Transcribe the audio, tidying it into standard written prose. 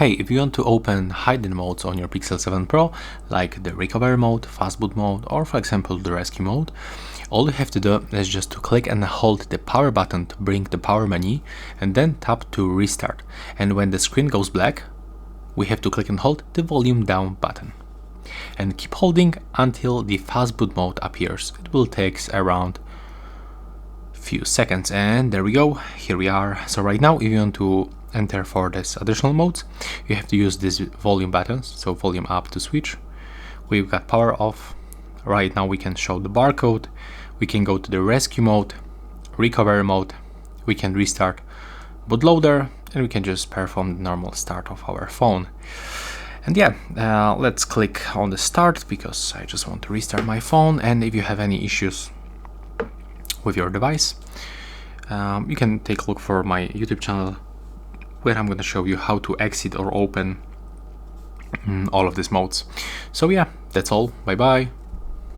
Hey, if you want to open hidden modes on your Pixel 7 Pro, like the recovery mode, fast boot mode, or for example the rescue mode, all you have to do is just to click and hold the power button to bring the power menu and then tap to restart. And when the screen goes black, we have to click and hold the volume down button. And keep holding until the fast boot mode appears. It will take around few seconds, and there we go, here we are. So right now, if you want to enter for this additional modes, you have to use these volume buttons. So volume up to switch, we've got power off. Right now we can show the barcode, we can go to the rescue mode, recovery mode, we can restart bootloader, and we can just perform the normal start of our phone. And yeah, let's click on the start because I just want to restart my phone. And if you have any issues with your device, you can take a look for my YouTube channel where I'm going to show you how to exit or open all of these modes. So yeah, that's all. Bye bye.